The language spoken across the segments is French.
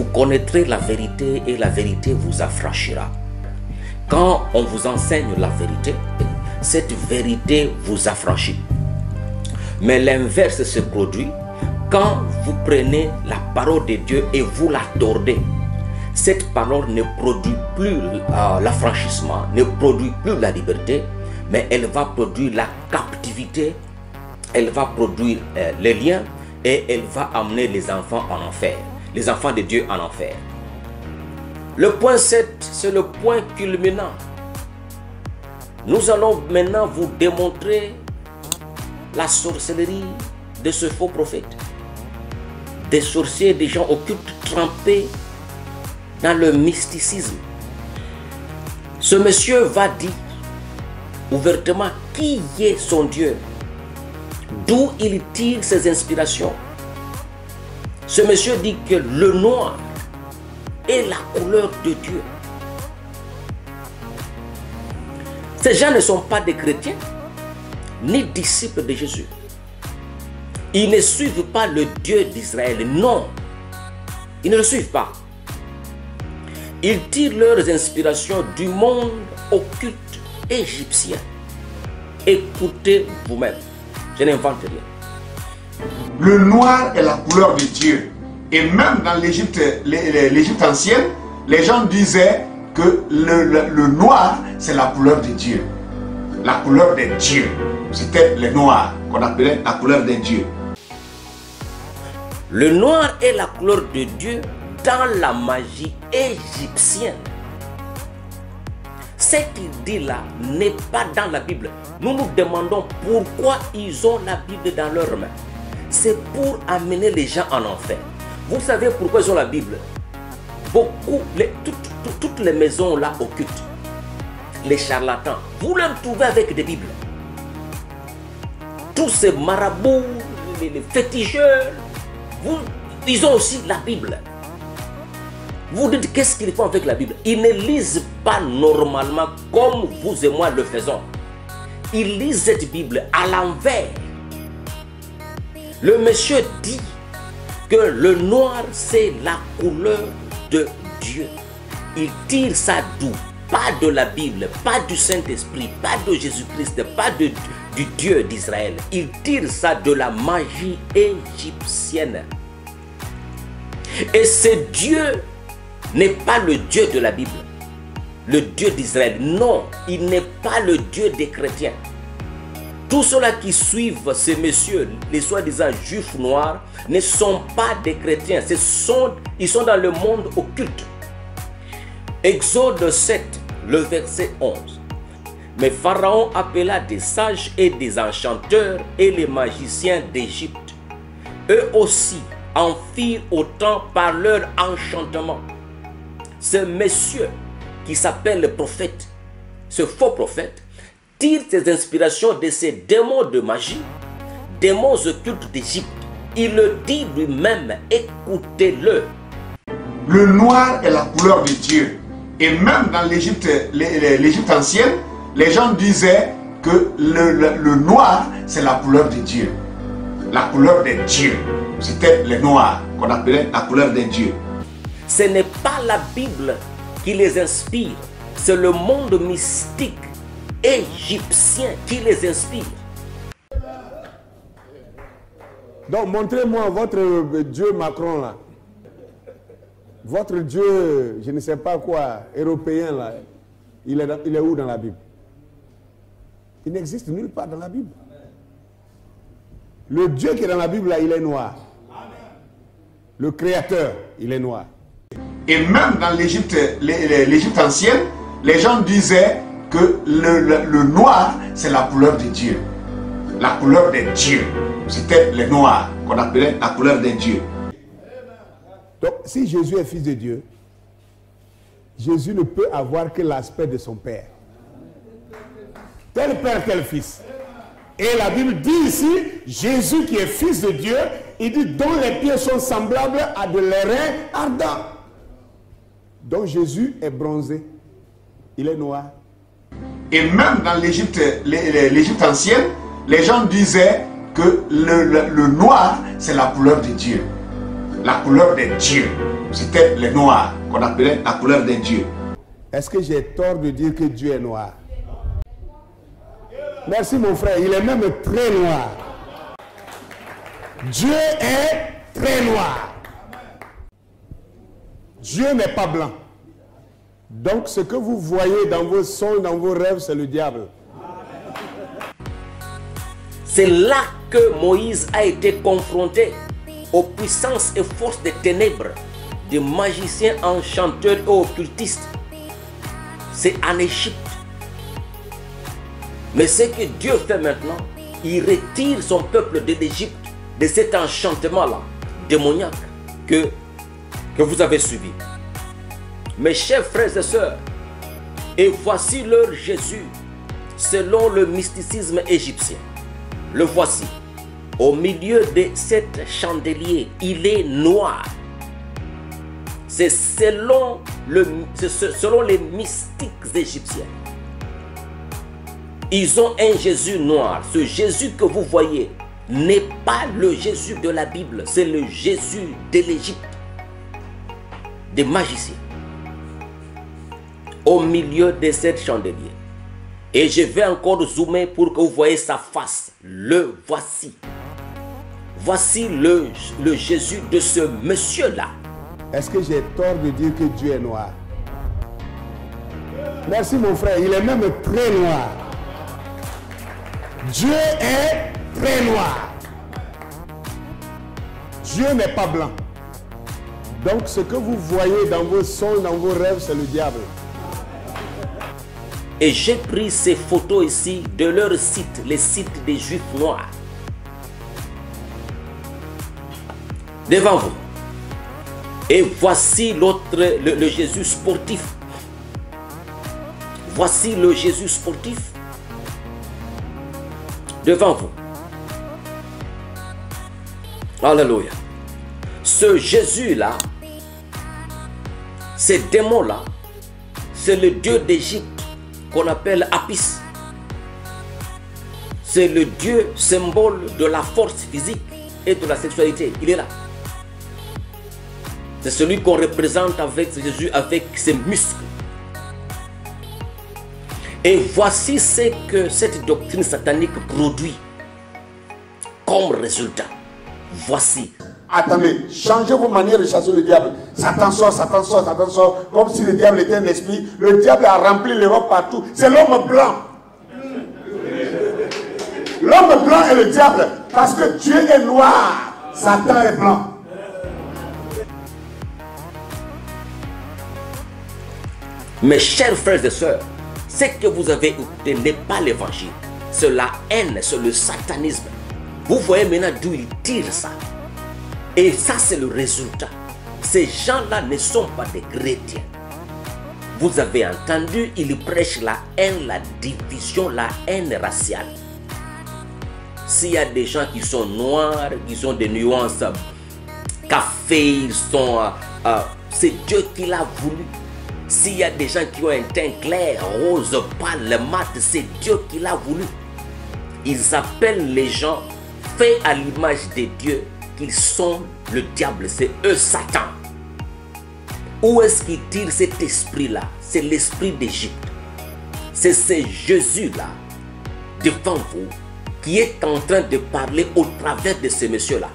vous connaîtrez la vérité et la vérité vous affranchira. Quand on vous enseigne la vérité, cette vérité vous affranchit. Mais l'inverse se produit quand vous prenez la parole de Dieu et vous la tordez. Cette parole ne produit plus l'affranchissement, ne produit plus la liberté, mais elle va produire la captivité, elle va produire les liens et elle va amener les enfants en enfer, les enfants de Dieu en enfer. Le point 7, c'est le point culminant. Nous allons maintenant vous démontrer la sorcellerie de ce faux prophète. Des sorciers, des gens occultes trempés dans le mysticisme. Ce monsieur va dire ouvertement qui est son Dieu, d'où il tire ses inspirations. Ce monsieur dit que le noir est la couleur de Dieu. Ces gens ne sont pas des chrétiens, ni disciples de Jésus. Ils ne suivent pas le Dieu d'Israël, non. Ils ne le suivent pas. Ils tirent leurs inspirations du monde occulte égyptien. Écoutez vous-même, je n'invente rien. Le noir est la couleur de Dieu. Et même dans l'Égypte ancienne, les gens disaient que le noir, c'est la couleur de Dieu. La couleur des dieux. C'était le noir qu'on appelait la couleur des dieux. Le noir est la couleur de Dieu dans la magie égyptienne. Ce qu'il dit là n'est pas dans la Bible. Nous nous demandons pourquoi ils ont la Bible dans leurs mains. C'est pour amener les gens en enfer. Vous savez pourquoi ils ont la Bible? Toutes les maisons là occultes, les charlatans, vous les trouvez avec des Bibles. Tous ces marabouts, les féticheurs, ils ont aussi la Bible. Vous dites qu'est-ce qu'ils font avec la Bible? Ils ne lisent pas normalement comme vous et moi le faisons. Ils lisent cette Bible à l'envers. Le monsieur dit que le noir c'est la couleur de Dieu. Il tire ça d'où? Pas de la Bible, pas du Saint-Esprit, pas de Jésus-Christ, pas du Dieu d'Israël. Il tire ça de la magie égyptienne. Et ce Dieu n'est pas le Dieu de la Bible, le Dieu d'Israël. Non, il n'est pas le Dieu des chrétiens. Tous ceux-là qui suivent ces messieurs, les soi-disant juifs noirs, ne sont pas des chrétiens. Ils sont dans le monde occulte. Exode 7, le verset 11. Mais Pharaon appela des sages et des enchanteurs et les magiciens d'Égypte. Eux aussi en firent autant par leur enchantement. Ce monsieur qui s'appelle le prophète, ce faux prophète, tire ses inspirations de ces démons de magie, démons occultes d'Égypte. Il le dit lui-même, écoutez-le. Le noir est la couleur de Dieu. Et même dans l'Égypte ancienne, les gens disaient que le noir, c'est la couleur de Dieu. La couleur des dieux. C'était le noir qu'on appelait la couleur des dieux. Ce n'est pas la Bible qui les inspire, c'est le monde mystique égyptien qui les inspire. Donc montrez-moi votre Dieu Macron là. Votre Dieu, je ne sais pas quoi, européen là, il est où dans la Bible? Il n'existe nulle part dans la Bible. Le Dieu qui est dans la Bible là, il est noir. Le Créateur, il est noir. Et même dans l'Égypte ancienne, les gens disaient que le noir, c'est la couleur de Dieu. La couleur des dieux. C'était le noir qu'on appelait la couleur des dieux. Donc, si Jésus est fils de Dieu, Jésus ne peut avoir que l'aspect de son Père. Tel Père, tel Fils. Et la Bible dit ici, Jésus qui est fils de Dieu, il dit dont les pieds sont semblables à de l'airain ardent. Donc Jésus est bronzé, il est noir. Et même dans l'Égypte ancienne, les gens disaient que le noir, c'est la couleur de Dieu. la couleur des dieux. C'était les noirs qu'on appelait la couleur des dieux. Est-ce que j'ai tort de dire que Dieu est noir? Merci mon frère, il est même très noir. Dieu est très noir. Dieu n'est pas blanc. Donc ce que vous voyez dans vos songes, dans vos rêves, c'est le diable. C'est là que Moïse a été confronté aux puissances et forces des ténèbres, des magiciens, enchanteurs et occultistes. C'est en Égypte. Mais ce que Dieu fait maintenant, il retire son peuple de l'Égypte, de cet enchantement-là, démoniaque, que vous avez suivi. Mes chers frères et sœurs, et voici leur Jésus, selon le mysticisme égyptien. Le voici, au milieu de cet chandelier, il est noir. C'est selon les mystiques égyptiens. Ils ont un Jésus noir. Ce Jésus que vous voyez n'est pas le Jésus de la Bible, c'est le Jésus de l'Égypte, des magiciens, au milieu de cette chandelier. Et je vais encore zoomer pour que vous voyez sa face. Le voici. Voici le Jésus de ce monsieur-là. Est-ce que j'ai tort de dire que Dieu est noir? Merci mon frère, il est même très noir. Dieu est très noir. Dieu n'est pas blanc. Donc ce que vous voyez dans vos songes, dans vos rêves, c'est le diable. Et j'ai pris ces photos ici de leur site, les sites des Juifs noirs. Devant vous. Et voici l'autre, le Jésus sportif. Voici le Jésus sportif. Devant vous. Alléluia. Ce Jésus-là, ces démons-là, c'est le Dieu d'Égypte qu'on appelle Apis. C'est le Dieu symbole de la force physique et de la sexualité. Il est là. C'est celui qu'on représente avec Jésus, avec ses muscles. Et voici ce que cette doctrine satanique produit comme résultat. Voici. Attendez, changez vos manières de chasser le diable. Satan sort, Satan sort, Satan sort. Comme si le diable était un esprit. Le diable a rempli l'Europe partout. C'est l'homme blanc. L'homme blanc est le diable. Parce que Dieu est noir. Satan est blanc. Mes chers frères et sœurs, ce que vous avez écouté n'est pas l'évangile. C'est la haine, c'est le satanisme. Vous voyez maintenant d'où il tire ça. Et ça, c'est le résultat. Ces gens-là ne sont pas des chrétiens. Vous avez entendu, ils prêchent la haine, la division, la haine raciale. S'il y a des gens qui sont noirs, qui ont des nuances café, ils sont... c'est Dieu qui l'a voulu. S'il y a des gens qui ont un teint clair, rose, pâle, mat, c'est Dieu qui l'a voulu. Ils appellent les gens faits à l'image de Dieu, qu'ils sont le diable, c'est eux Satan. Où est-ce qu'ils tirent cet esprit-là? C'est l'esprit d'Égypte. C'est ce Jésus-là, devant vous, qui est en train de parler au travers de ce monsieur-là.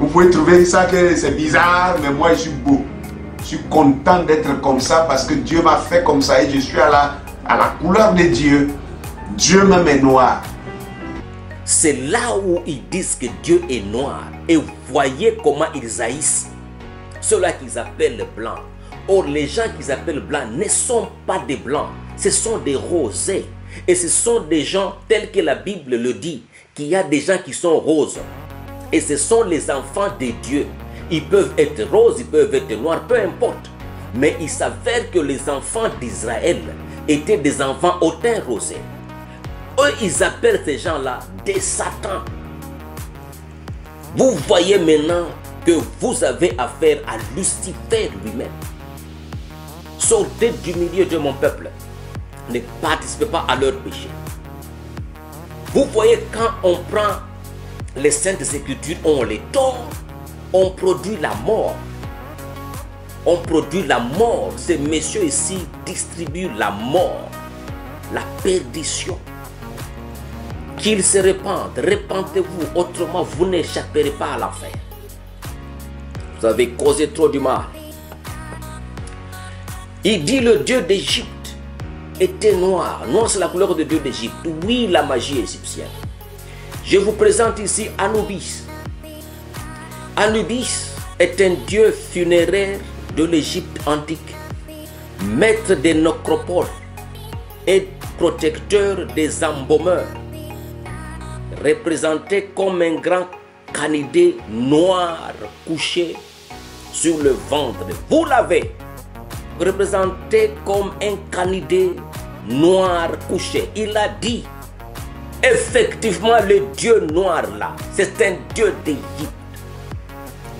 Vous pouvez trouver ça que c'est bizarre, mais moi je suis beau. Je suis content d'être comme ça parce que Dieu m'a fait comme ça et je suis à la couleur de Dieu. Dieu même est noir. C'est là où ils disent que Dieu est noir. Et voyez comment ils haïssent ceux-là qu'ils appellent blancs. Or, les gens qu'ils appellent blancs ne sont pas des blancs. Ce sont des rosés. Et ce sont des gens tels que la Bible le dit, qu'il y a des gens qui sont roses. Et ce sont les enfants de Dieu. Ils peuvent être roses, ils peuvent être noirs, peu importe. Mais il s'avère que les enfants d'Israël étaient des enfants au teint rosé. Eux, ils appellent ces gens-là des satans. Vous voyez maintenant que vous avez affaire à Lucifer lui-même. Sortez du milieu de mon peuple. Ne participez pas à leur péché. Vous voyez, quand on prend les Saintes Écritures, on les tord. on produit la mort. On produit la mort. Ces messieurs ici distribuent la mort, la perdition. Qu'ils se répandent, répandez-vous, autrement vous n'échapperez pas à l'enfer. Vous avez causé trop du mal. Il dit le Dieu d'Égypte était noir. Noir, c'est la couleur de Dieu d'Égypte. Oui, la magie égyptienne. Je vous présente ici Anubis. Anubis est un dieu funéraire de l'Égypte antique, maître des nécropoles et protecteur des embaumeurs, représenté comme un grand canidé noir couché sur le ventre. Vous l'avez représenté comme un canidé noir couché. Il a dit, effectivement, le dieu noir là, c'est un dieu d'Égypte.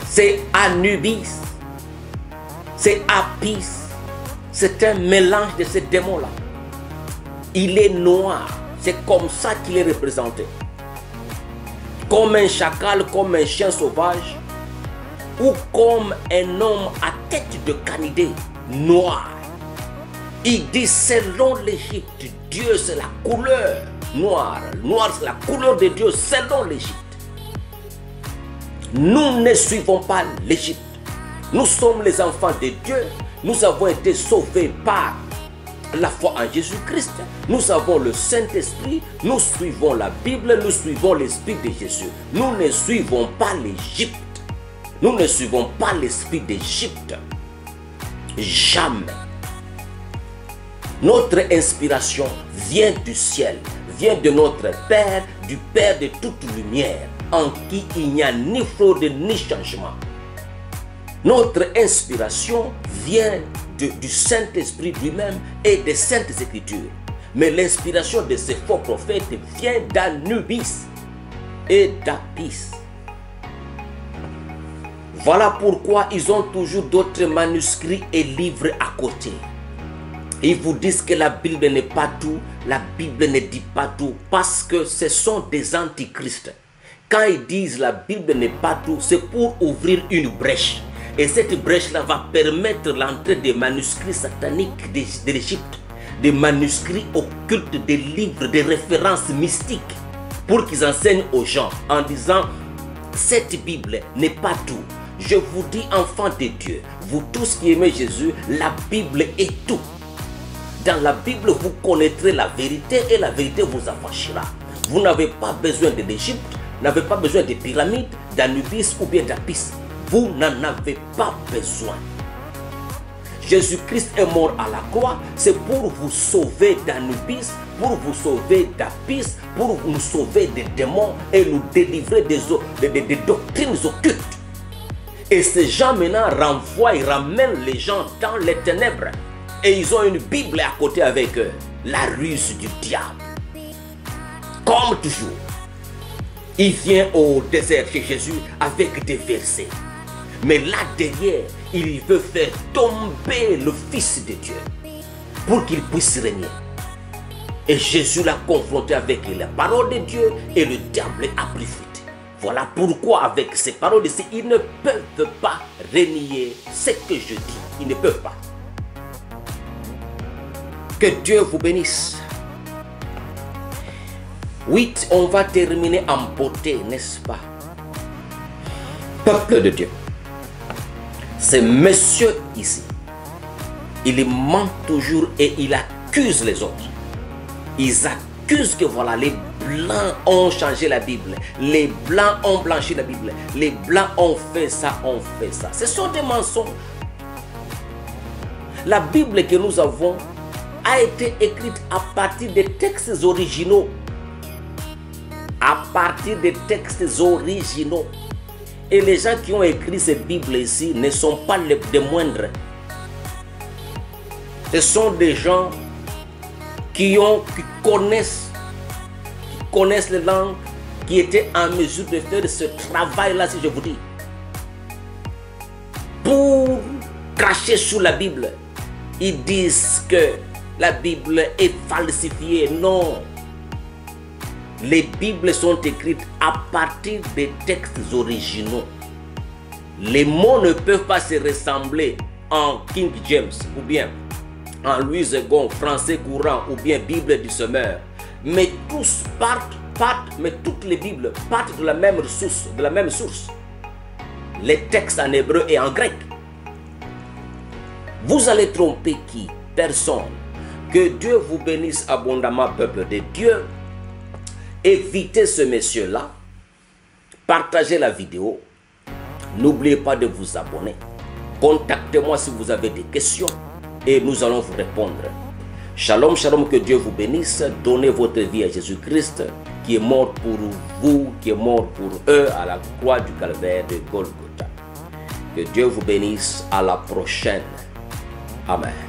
C'est Anubis, c'est Apis, c'est un mélange de ces démons-là. Il est noir, c'est comme ça qu'il est représenté. Comme un chacal, comme un chien sauvage, ou comme un homme à tête de canidé noir. Il dit selon l'Égypte, Dieu c'est la couleur noire. Noir c'est la couleur de Dieu selon l'Égypte. Nous ne suivons pas l'Égypte. Nous sommes les enfants de Dieu. Nous avons été sauvés par la foi en Jésus-Christ. Nous avons le Saint-Esprit. Nous suivons la Bible. Nous suivons l'Esprit de Jésus. Nous ne suivons pas l'Égypte. Nous ne suivons pas l'esprit d'Égypte. Jamais. Notre inspiration vient du ciel, vient de notre Père, du Père de toute lumière, en qui il n'y a ni fraude ni changement. Notre inspiration vient du Saint-Esprit lui-même et des Saintes Écritures. Mais l'inspiration de ces faux prophètes vient d'Anubis et d'Apis. Voilà pourquoi ils ont toujours d'autres manuscrits et livres à côté. Ils vous disent que la Bible n'est pas tout, la Bible ne dit pas tout, parce que ce sont des antichrists. Quand ils disent la Bible n'est pas tout, c'est pour ouvrir une brèche. Et cette brèche-là va permettre l'entrée des manuscrits sataniques de l'Égypte, des manuscrits occultes, des livres, des références mystiques, pour qu'ils enseignent aux gens en disant cette Bible n'est pas tout. Je vous dis, enfants de Dieu, vous tous qui aimez Jésus, la Bible est tout. Dans la Bible, vous connaîtrez la vérité et la vérité vous affranchira. Vous n'avez pas besoin de l'Égypte, n'avez pas besoin des pyramides, d'Anubis ou bien d'Apis. Vous n'en avez pas besoin. Jésus-Christ est mort à la croix, c'est pour vous sauver d'Anubis, pour vous sauver d'Apis, pour nous sauver des démons et nous délivrer des doctrines occultes. Et ces gens maintenant renvoient et ramènent les gens dans les ténèbres. Et ils ont une Bible à côté avec eux. La ruse du diable. Comme toujours, il vient au désert chez Jésus avec des versets. Mais là derrière, il veut faire tomber le Fils de Dieu pour qu'il puisse régner. Et Jésus l'a confronté avec la parole de Dieu et le diable a pris fuite. Voilà pourquoi avec ces paroles ici, ils ne peuvent pas renier ce que je dis. Ils ne peuvent pas. Que Dieu vous bénisse. 8, on va terminer en beauté, n'est-ce pas? Peuple de Dieu. Ces messieurs ici, ils mentent toujours et ils accusent les autres. Ils accusent que voilà, les Blancs ont changé la Bible. Les Blancs ont blanchi la Bible. Les Blancs ont fait ça, ont fait ça. Ce sont des mensonges. La Bible que nous avons a été écrite à partir des textes originaux. À partir des textes originaux. Et les gens qui ont écrit ces Bibles ici ne sont pas des moindres. Ce sont des gens qui connaissent les langues, qui étaient en mesure de faire ce travail-là, si je vous dis. Pour cracher sur la Bible, ils disent que la Bible est falsifiée. Non. Les Bibles sont écrites à partir des textes originaux. Les mots ne peuvent pas se ressembler en King James ou bien en Louis II, français courant ou bien Bible du semeur. Mais tous mais toutes les Bibles partent de la même source. Les textes en hébreu et en grec. Vous allez tromper qui? Personne. Que Dieu vous bénisse abondamment, peuple de Dieu. Évitez ce monsieur-là. Partagez la vidéo. N'oubliez pas de vous abonner. Contactez-moi si vous avez des questions et nous allons vous répondre. Shalom, shalom, que Dieu vous bénisse. Donnez votre vie à Jésus-Christ qui est mort pour vous, qui est mort pour eux à la croix du calvaire de Golgotha. Que Dieu vous bénisse. À la prochaine. Amen.